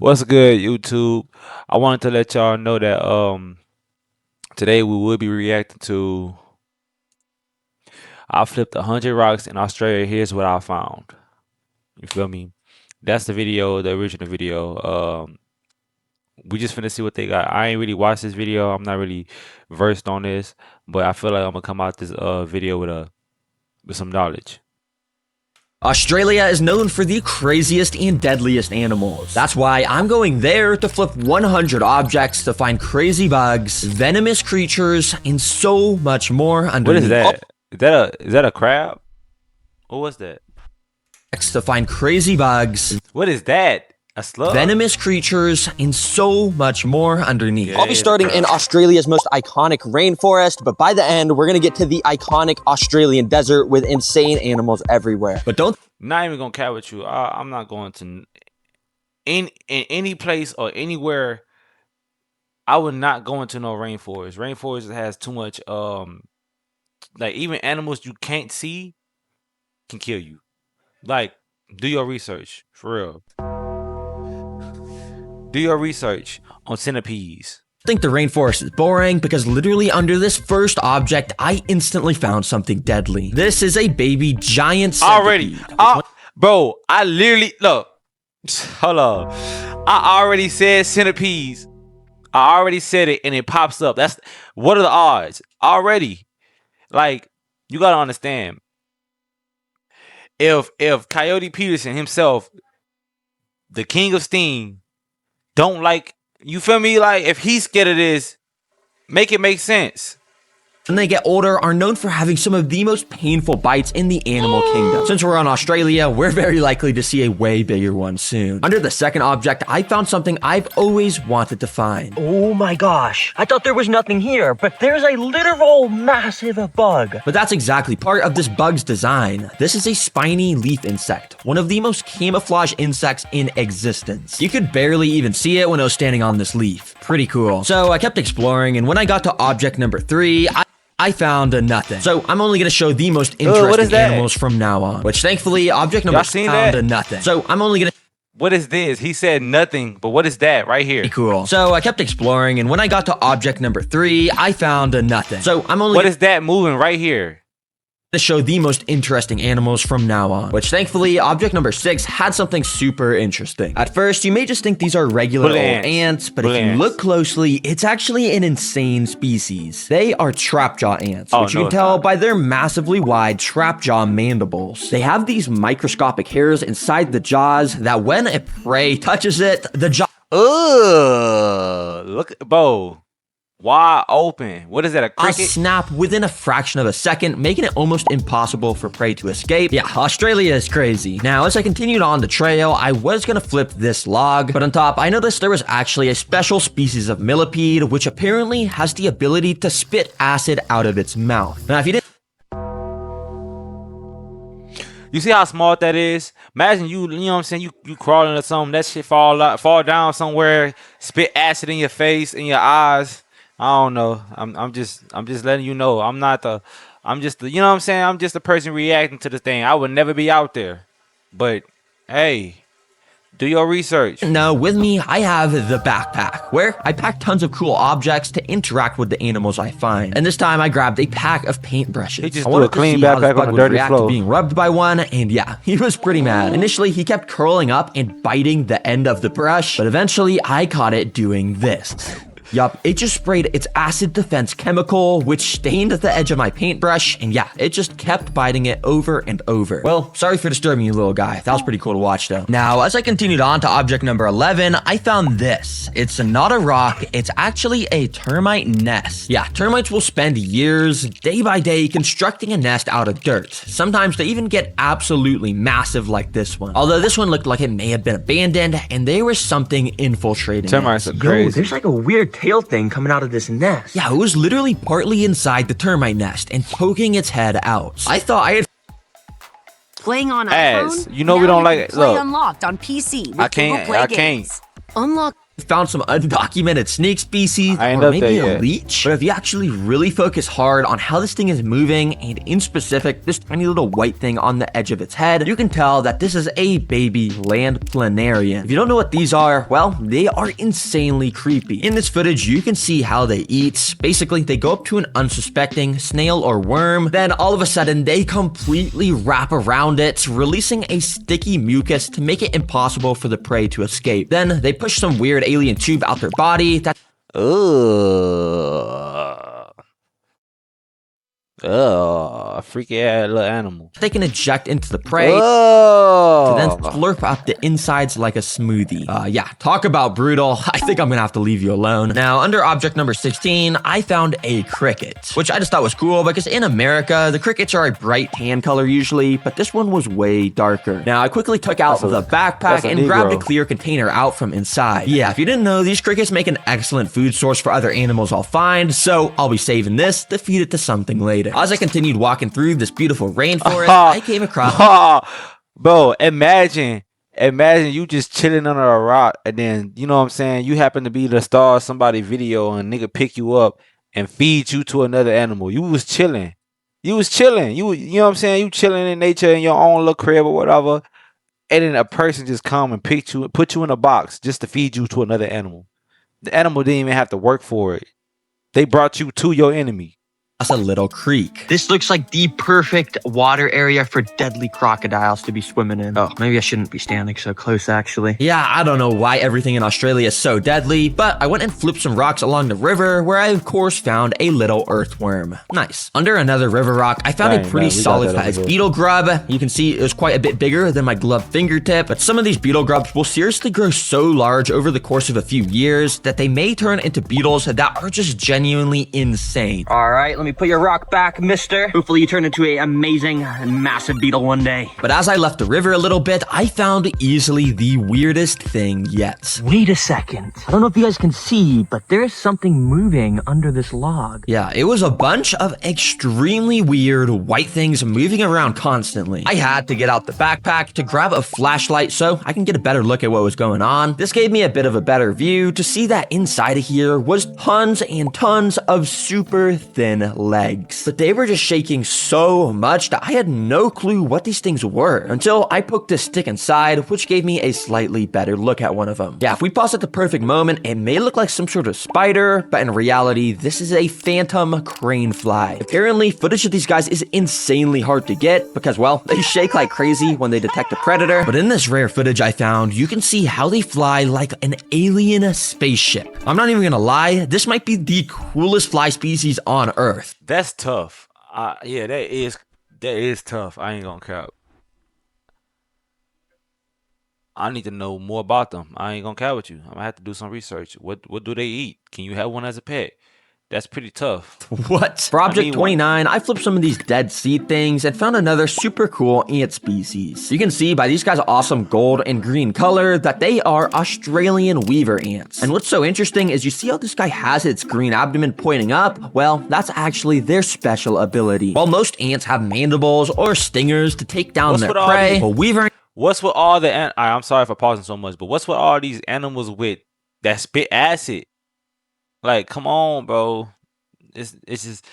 What's good, YouTube? I wanted to let y'all know that today we will be reacting to I flipped 100 rocks in Australia. Here's what I found. You feel me? That's the video, the original video. We just finna see what they got. I ain't really watched this video. I'm not really versed on this, but I feel like I'm gonna come out this video with some knowledge. Australia is known for the craziest and deadliest animals. That's why I'm going there to flip 100 objects to find crazy bugs, venomous creatures, and so much more underneath. What is that? Is that a crab? What was that? To find crazy bugs. What is that? A slug? Venomous creatures, and so much more underneath. Yeah, I'll be starting in Australia's most iconic rainforest, but by the end, we're gonna get to the iconic Australian desert with insane animals everywhere. But don't Not even gonna care with you. I'm not going to in any place or anywhere. I would not go into no rainforest. Rainforest has too much like even animals you can't see can kill you. Like, do your research for real. Do your research on centipedes. think the rainforest is boring because literally under this first object, I instantly found something deadly. This is a baby giant centipede. Bro, I literally look. Hold on. I already said centipedes. I already said it and it pops up. That's what are the odds? Already. Like, you gotta understand. If Coyote Peterson himself, the king of Steam, don't like, you feel me? Like, if he's scared of this, make it make sense. When they get older, are known for having some of the most painful bites in the animal kingdom. Since we're on Australia, we're very likely to see a way bigger one soon. Under the second object, I found something I've always wanted to find. Oh my gosh, I thought there was nothing here, but there's a literal massive bug. But that's exactly part of this bug's design. This is a spiny leaf insect, one of the most camouflage insects in existence. You could barely even see it when I was standing on this leaf. Pretty cool. So I kept exploring, and when I got to object number 3, I found nothing. So I'm only going to show the most interesting animals from now on. Which thankfully, object number 6 found nothing. So I'm only going to... What is this? He said nothing, but what is that right here? Cool. So I kept exploring, and when I got to object number 3, I found nothing. So I'm only... What is that moving right here? To show the most interesting animals from now on, which thankfully object number 6 had something super interesting. At first, you may just think these are regular old ants, but if you look closely, it's actually an insane species. They are trapjaw ants, which you can tell by their massively wide trapjaw mandibles. They have these microscopic hairs inside the jaws that when a prey touches it, the jaw... Ugh! Look, bro. Wide open. What is that, a cricket? Snap within a fraction of a second, making it almost impossible for prey to escape. Yeah, Australia is crazy. Now, as I continued on the trail, I was gonna flip this log, but on top, I noticed there was actually a special species of millipede, which apparently has the ability to spit acid out of its mouth. Now, if you didn't... You see how small that is? Imagine you know what I'm saying, you crawling or something, that shit fall down somewhere, spit acid in your face, in your eyes. I don't know. I'm just letting you know. I'm just the, you know what I'm saying? I'm just a person reacting to the thing. I would never be out there. But hey, do your research. Now, with me, I have the backpack, where I packed tons of cool objects to interact with the animals I find. And this time, I grabbed a pack of paintbrushes. He just threw a clean backpack on a dirty floor. Being rubbed by one, and yeah, he was pretty mad. Initially, he kept curling up and biting the end of the brush, but eventually, I caught it doing this. Yup, it just sprayed its acid defense chemical, which stained the edge of my paintbrush, and yeah, it just kept biting it over and over. Well, sorry for disturbing you, little guy. That was pretty cool to watch, though. Now, as I continued on to object number 11, I found this. It's not a rock, it's actually a termite nest. Yeah, termites will spend years, day by day, constructing a nest out of dirt. Sometimes they even get absolutely massive like this one. Although this one looked like it may have been abandoned, and there was something infiltrating Termites it. are crazy. Yo, there's like a weird tail thing coming out of this nest. Yeah, it was literally partly inside the termite nest and poking its head out. I thought I had Playing on Ads. iPhone? You know Now we don't you like can it. play Look. Unlocked on PC with I Google can't. Play I Games. can't. Unlock. Found some undocumented snake species, I ain't or up maybe there a yet. leech. But if you actually really focus hard on how this thing is moving, and in specific, this tiny little white thing on the edge of its head, you can tell that this is a baby land planarian. If you don't know what these are, well, they are insanely creepy. In this footage, you can see how they eat. Basically, they go up to an unsuspecting snail or worm, then all of a sudden, they completely wrap around it, releasing a sticky mucus to make it impossible for the prey to escape. Then they push some weird alien tube out their body that freaky ass little animal. they can eject into the prey to then slurp up the insides like a smoothie. Yeah, talk about brutal. I think I'm gonna have to leave you alone. Now, under object number 16, I found a cricket, which I just thought was cool because in America, the crickets are a bright tan color usually, but this one was way darker. Now, I quickly took out the backpack and grabbed a clear container out from inside. Yeah, if you didn't know, these crickets make an excellent food source for other animals I'll find, so I'll be saving this to feed it to something later. As I continued walking through this beautiful rainforest, I came across... Bro, imagine you just chilling under a rock, and then, you know what I'm saying, you happen to be the star of somebody's video, and a nigga pick you up and feed you to another animal. You was chilling. You know what I'm saying? You chilling in nature in your own little crib or whatever, and then a person just come and pick you, put you in a box just to feed you to another animal. The animal didn't even have to work for it. They brought you to your enemy. a little creek. This looks like the perfect water area for deadly crocodiles to be swimming in. Oh, maybe I shouldn't be standing so close, actually. Yeah, I don't know why everything in Australia is so deadly, but I went and flipped some rocks along the river where I, of course, found a little earthworm. Nice. Under another river rock, I found a pretty solid-sized beetle grub. You can see it was quite a bit bigger than my gloved fingertip, but some of these beetle grubs will seriously grow so large over the course of a few years that they may turn into beetles that are just genuinely insane. All right, let me put your rock back, mister. Hopefully you turn into a amazing and massive beetle one day. But as I left the river a little bit, I found easily the weirdest thing yet. Wait a second. I don't know if you guys can see, but there's something moving under this log. Yeah, it was a bunch of extremely weird white things moving around constantly. I had to get out the backpack to grab a flashlight so I can get a better look at what was going on. This gave me a bit of a better view to see that inside of here was tons and tons of super thin legs. But they were just shaking so much that I had no clue what these things were until I poked a stick inside, which gave me a slightly better look at one of them. Yeah, if we pause at the perfect moment, it may look like some sort of spider, but in reality, this is a phantom crane fly. Apparently, footage of these guys is insanely hard to get because, well, they shake like crazy when they detect a predator. But in this rare footage I found, you can see how they fly like an alien spaceship. I'm not even gonna lie, this might be the coolest fly species on Earth. That's tough. Yeah, that is tough. I ain't gonna cap. I need to know more about them. I ain't gonna cap with you. I'm gonna have to do some research. What do they eat? Can you have one as a pet? That's pretty tough. What? For object 29, I flipped some of these dead sea things and found another super cool ant species. You can see by these guys' awesome gold and green color that they are Australian weaver ants. And what's so interesting is you see how this guy has its green abdomen pointing up? Well, that's actually their special ability. While most ants have mandibles or stingers to take down their prey, well, weaver... What's with all the... I'm sorry for pausing so much, but what's with all these animals with that spit acid? Like, come on, bro. It's just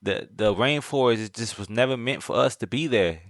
the rainforest. It just was never meant for us to be there.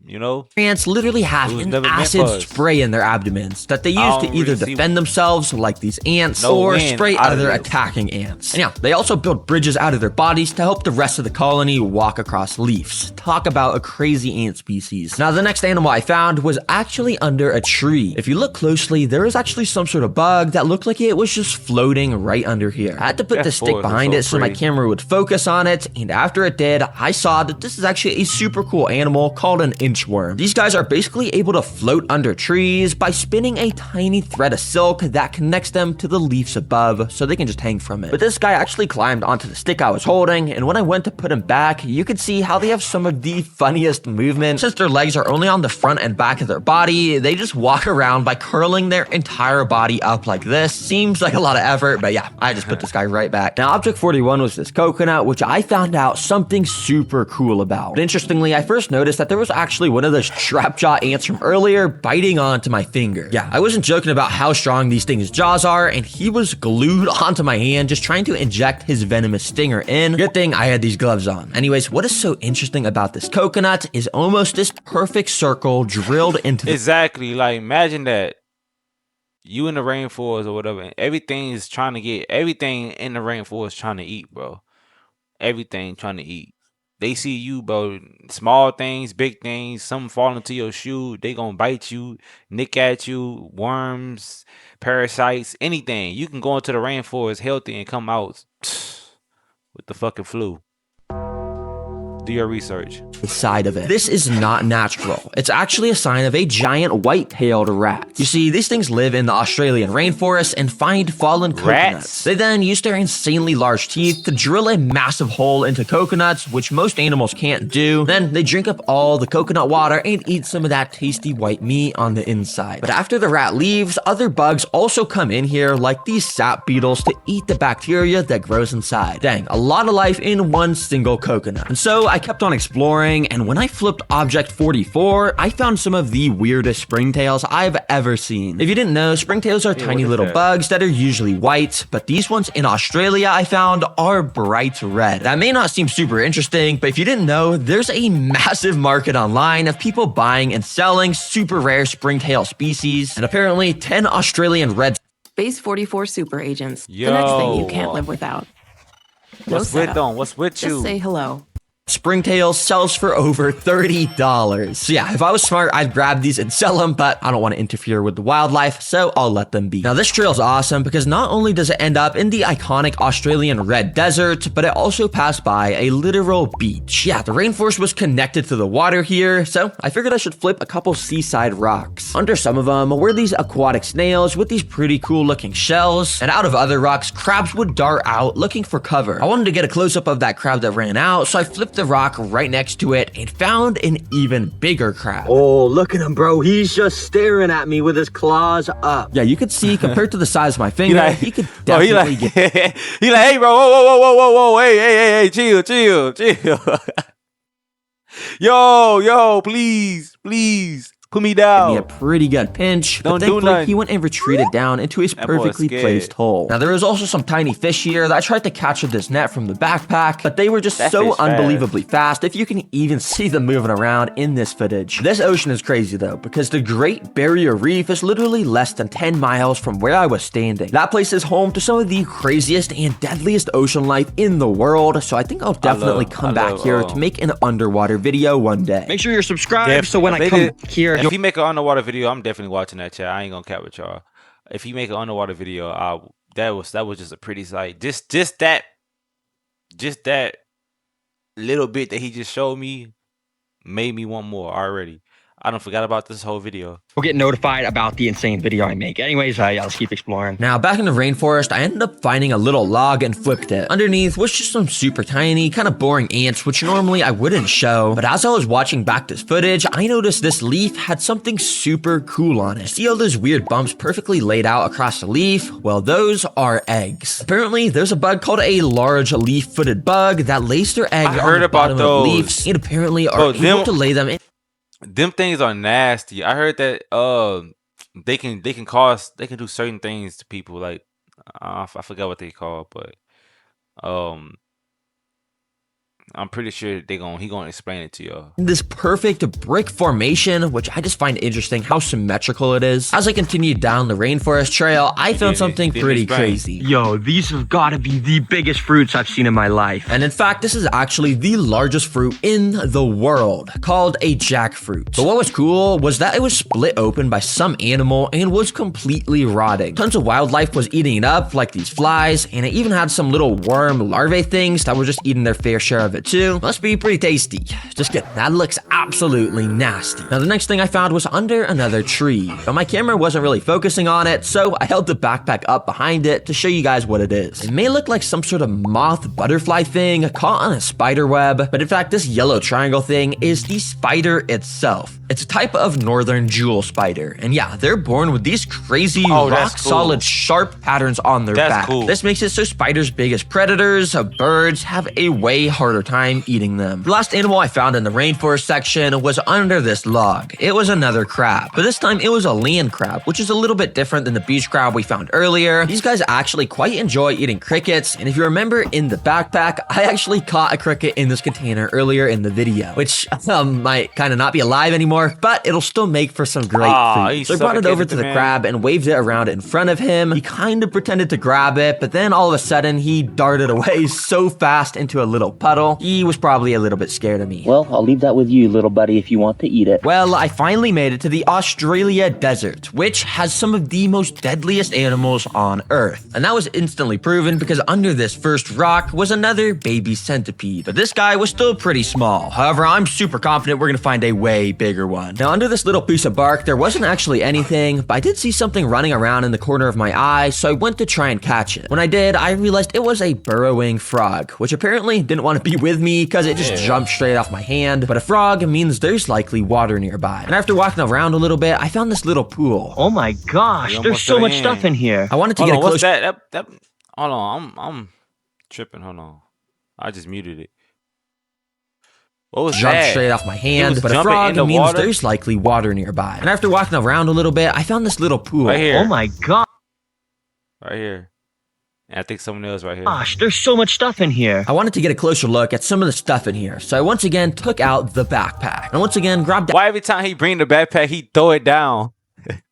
You know, ants literally have an acid spray in their abdomens that they use to either defend themselves, like these ants, or spray other attacking ants. And yeah, they also build bridges out of their bodies to help the rest of the colony walk across leaves. Talk about a crazy ant species. Now, the next animal I found was actually under a tree. If you look closely, there is actually some sort of bug that looked like it was just floating right under here. I had to put the stick behind it so my camera would focus on it, and after it did, I saw that this is actually a super cool animal called an inchworm. These guys are basically able to float under trees by spinning a tiny thread of silk that connects them to the leaves above so they can just hang from it. But this guy actually climbed onto the stick I was holding, and when I went to put him back, you could see how they have some of the funniest movement. Since their legs are only on the front and back of their body, they just walk around by curling their entire body up like this. Seems like a lot of effort, but yeah, I just put this guy right back. Now, object 41 was this coconut, which I found out something super cool about. But interestingly, I first noticed that there was actually actually one of those trap jaw ants from earlier biting onto my finger. Yeah, I wasn't joking about how strong these things' jaws are, and he was glued onto my hand just trying to inject his venomous stinger in. Good thing I had these gloves on. Anyways, what is so interesting about this coconut is almost this perfect circle drilled into the Exactly. Like imagine that you in the rainforest or whatever, and everything is trying to get everything in the rainforest trying to eat, bro. Everything trying to eat. They see you, bro. Small things, big things, something fall into your shoe, they gonna bite you, nick at you, worms, parasites, anything. You can go into the rainforest healthy and come out with the fucking flu. Do your research. side of it. This is not natural. It's actually a sign of a giant white-tailed rat. You see, these things live in the Australian rainforest and find fallen coconuts. They then use their insanely large teeth to drill a massive hole into coconuts, which most animals can't do. Then they drink up all the coconut water and eat some of that tasty white meat on the inside. But after the rat leaves, other bugs also come in here, like these sap beetles, to eat the bacteria that grows inside. Dang, a lot of life in one single coconut. And so I kept on exploring, and when I flipped object 44, I found some of the weirdest springtails I've ever seen. If you didn't know, springtails are tiny little bugs that are usually white, but these ones in Australia I found are bright red. That may not seem super interesting, but if you didn't know, there's a massive market online of people buying and selling super rare springtail species, and apparently 10 Australian red Base 44 super agents. Yo. The next thing you can't live without. No What's with setup. them? What's with you? Just say hello. springtails sells for over $30. So yeah, if I was smart, I'd grab these and sell them, but I don't want to interfere with the wildlife, so I'll let them be. Now this trail is awesome because not only does it end up in the iconic Australian red desert, but it also passed by a literal beach. Yeah, the rainforest was connected to the water here, so I figured I should flip a couple seaside rocks. Under some of them were these aquatic snails with these pretty cool looking shells, and out of other rocks, crabs would dart out looking for cover. I wanted to get a close-up of that crab that ran out, so I flipped the rock right next to it and found an even bigger crab. Oh, look at him, bro. He's just staring at me with his claws up. Yeah, you could see compared to the size of my finger, he could Bro, definitely get. he like, hey, bro, whoa, hey, chill. yo, please, put me down. Me a pretty good pinch, Don't but do thankfully nothing. he went and retreated down into his boy's perfectly scared. placed hole. Now there was also some tiny fish here that I tried to catch with this net from the backpack, but they were just That so fish fast. unbelievably fast if you can even see them moving around in this footage. This ocean is crazy though, because the Great Barrier Reef is literally less than 10 miles from where I was standing. That place is home to some of the craziest and deadliest ocean life in the world, so I think I'll definitely come back here to make an underwater video one day. Make sure you're subscribed Yeah, so when I they come did- here, If he make an underwater video, I'm definitely watching that, chat. I ain't gonna cap with y'all. If he make an underwater video, that was just a pretty sight. Just that little bit that he just showed me made me want more already. I don't forgot about this whole video. we'll get notified about the insane video I make. Anyways, yeah, let's keep exploring. Now, back in the rainforest, I ended up finding a little log and flipped it. Underneath was just some super tiny, kind of boring ants, which normally I wouldn't show. But as I was watching back this footage, I noticed this leaf had something super cool on it. See all those weird bumps perfectly laid out across the leaf? Well, those are eggs. Apparently, there's a bug called a large leaf-footed bug that lays their eggs I on heard the about bottom those. of leaves and apparently are Bro, able to lay them in. Them things are nasty. I heard that they can do certain things to people, like I forgot what they call, but I'm pretty sure he gonna explain it to y'all. This perfect brick formation, which I just find interesting how symmetrical it is. As I continued down the rainforest trail, I found something didn't pretty explain. crazy. Yo, these have got to be the biggest fruits I've seen in my life. And in fact, this is actually the largest fruit in the world, called a jackfruit. But what was cool was that it was split open by some animal and was completely rotting. Tons of wildlife was eating it up, like these flies, and it even had some little worm larvae things that were just eating their fair share of it too. Must be pretty tasty. Just kidding, that looks absolutely nasty. Now the next thing I found was under another tree, but my camera wasn't really focusing on it, so I held the backpack up behind it to show you guys what it is. It may look like some sort of moth butterfly thing caught on a spider web, but in fact this yellow triangle thing is the spider itself. It's a type of northern jewel spider. And yeah, they're born with these crazy Oh, that's rock cool. solid sharp patterns on their That's back. cool. This makes it so spiders big as predators of birds have a way harder time eating them. The last animal I found in the rainforest section was under this log. It was another crab, but this time it was a land crab, which is a little bit different than the beach crab we found earlier. These guys actually quite enjoy eating crickets, and if you remember in the backpack, I actually caught a cricket in this container earlier in the video, which might kind of not be alive anymore, but it'll still make for some great Aw, food. he So I brought it over suffocated to the the man. crab and waved it around in front of him. He kind of pretended to grab it, but then all of a sudden he darted away so fast into a little puddle. He was probably a little bit scared of me. Well, I'll leave that with you, little buddy, if you want to eat it. Well, I finally made it to the Australia desert, which has some of the most deadliest animals on Earth. And that was instantly proven because under this first rock was another baby centipede. But this guy was still pretty small. However, I'm super confident we're gonna find a way bigger one. Now, under this little piece of bark, there wasn't actually anything, but I did see something running around in the corner of my eye, so I went to try and catch it. When I did, I realized it was a burrowing frog, which apparently didn't want to be with me because it just jumped straight off my hand. But a frog means there's likely water nearby. And after walking around a little bit, I found this little pool. Oh my gosh, You there's almost so got much in. stuff in here. I wanted to Hold get on, a what's close. that? Hold on, I'm tripping. Hold on, I just muted it. What was Jumped that? straight off my hand, was but a jumping frog in the means water? there's likely water nearby. And after walking around a little bit, I found this little pool. Right here. Oh my gosh, Right here. And I think someone else right here. there's so much stuff in here. I wanted to get a closer look at some of the stuff in here, so I once again took out the backpack. And once again grabbed Why every time he bring the backpack, he throw it down?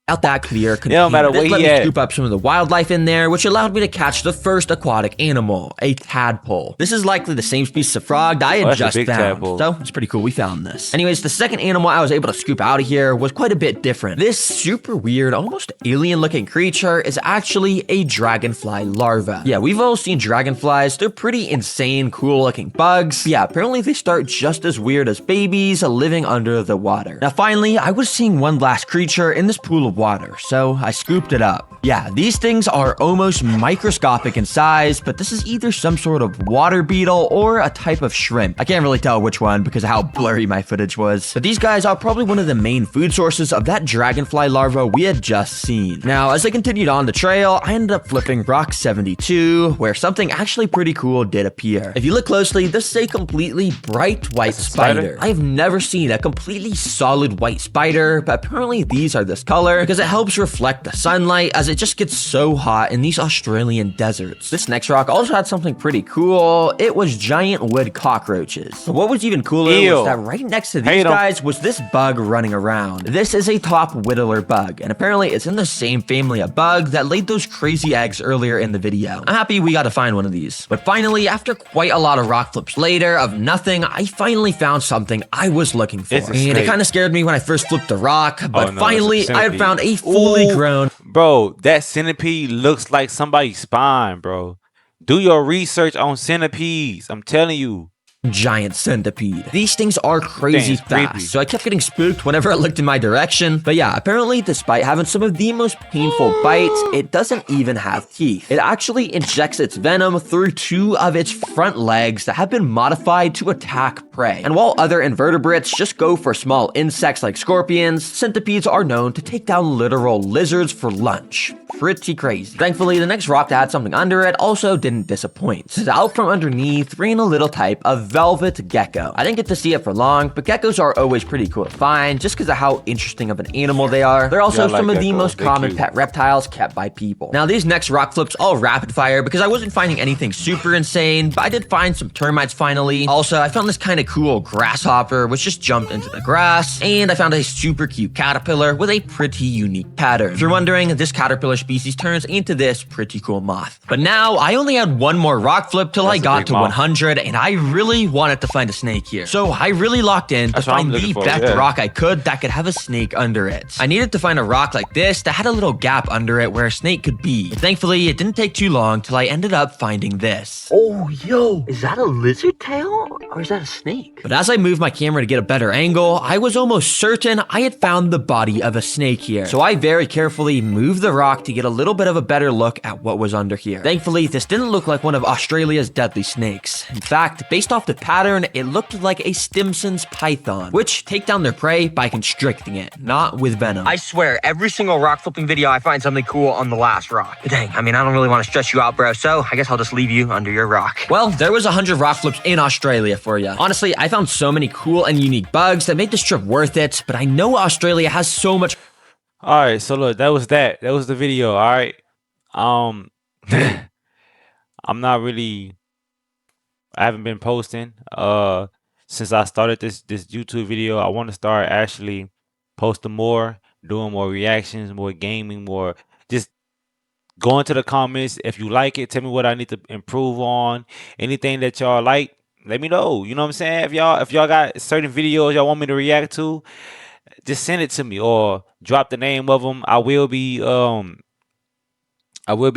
out that clear container. don't matter where This let he me at. scoop up some of the wildlife in there, which allowed me to catch the first aquatic animal, a tadpole. This is likely the same species of frog that I had that's a just big found. tadpole. So it's pretty cool we found this. Anyways, the second animal I was able to scoop out of here was quite a bit different. This super weird, almost alien looking creature is actually a dragonfly larva. Yeah, we've all seen dragonflies. They're pretty insane, cool looking bugs. Yeah, apparently they start just as weird as babies living under the water. Now finally, I was seeing one last creature in this pool of water, so I scooped it up. Yeah, these things are almost microscopic in size, but this is either some sort of water beetle or a type of shrimp. I can't really tell which one because of how blurry my footage was. But these guys are probably one of the main food sources of that dragonfly larva we had just seen. Now, as I continued on the trail, I ended up flipping rock 72, where something actually pretty cool did appear. If you look closely, this is a completely bright white spider. I have never seen a completely solid white spider, but apparently these are this color because it helps reflect the sunlight as it just gets so hot in these Australian deserts. This next rock also had something pretty cool. It was giant wood cockroaches. What was even cooler Ew. was that right next to these Hate 'em. guys was this bug running around. This is a top whittler bug, and apparently it's in the same family of bug that laid those crazy eggs earlier in the video. I'm happy we got to find one of these. But finally, after quite a lot of rock flips later of nothing, I finally found something I was looking for. It's a And it snake. kind of scared me when I first flipped the rock, but Oh, no, finally it's a I had centipede. found a fully Ooh. grown Bro, that centipede looks like somebody's spine, bro. Do your research on centipedes. I'm telling you. giant centipede. These things are crazy Thing's fast, creepy. so I kept getting spooked whenever I looked in my direction. But yeah, apparently despite having some of the most painful bites, it doesn't even have teeth. It actually injects its venom through two of its front legs that have been modified to attack prey. And while other invertebrates just go for small insects like scorpions, centipedes are known to take down literal lizards for lunch. Pretty crazy. Thankfully, the next rock that had something under it also didn't disappoint. Out from underneath ran a little type of velvet gecko. I didn't get to see it for long, but geckos are always pretty cool to find just because of how interesting of an animal they are. They're also Yeah, I like some of the geckos. most They're common cute. pet reptiles kept by people. Now, these next rock flips all rapid fire because I wasn't finding anything super insane, but I did find some termites finally. Also, I found this kind of cool grasshopper which just jumped into the grass, and I found a super cute caterpillar with a pretty unique pattern. If you're wondering, this caterpillar species turns into this pretty cool moth. But now, I only had one more rock flip till I That's a got big to moth. 100, and I really wanted to find a snake here. So I really locked in to That's what I'm find the looking for, best yeah. rock I could that could have a snake under it. I needed to find a rock like this that had a little gap under it where a snake could be. And thankfully, it didn't take too long till I ended up finding this. Oh, yo, is that a lizard tail or is that a snake? But as I moved my camera to get a better angle, I was almost certain I had found the body of a snake here. So I very carefully moved the rock to get a little bit of a better look at what was under here. Thankfully, this didn't look like one of Australia's deadly snakes. In fact, based off the pattern, it looked like a Stimson's python, which take down their prey by constricting it, not with venom. I swear, every single rock flipping video, I find something cool on the last rock. Dang, I mean, I don't really want to stress you out, bro, so I guess I'll just leave you under your rock. Well, there was 100 rock flips in Australia for you. Honestly, I found so many cool and unique bugs that made this trip worth it, but I know Australia has so much. All right, so look, that was the video. All right, I'm not really. I haven't been posting since I started this YouTube video. I want to start actually posting more, doing more reactions, more gaming, more just go into the comments. If you like it, tell me what I need to improve on. Anything that y'all like, let me know. You know what I'm saying? If y'all got certain videos y'all want me to react to, just send it to me or drop the name of them. I will be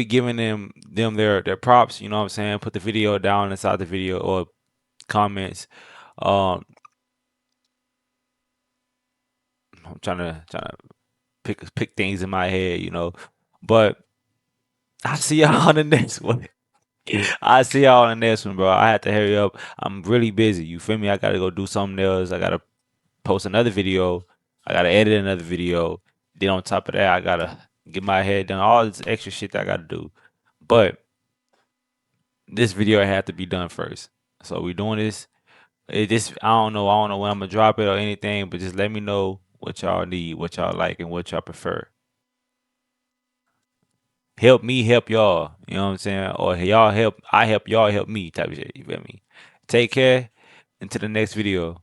giving them their props. You know what I'm saying? Put the video down inside the video or comments. I'm trying to pick things in my head, you know. But I see y'all on the next one. I see y'all on the next one, bro. I had to hurry up. I'm really busy. You feel me? I gotta go do something else. I gotta post another video. I gotta edit another video. Then on top of that, I gotta get my head done. All this extra shit that I gotta do. But this video had to be done first. So we doing this. I don't know when I'm gonna drop it or anything, but just let me know what y'all need, what y'all like, and what y'all prefer. Help me help y'all. You know what I'm saying? Or I help y'all help me type of shit. You feel me? Take care. Until the next video.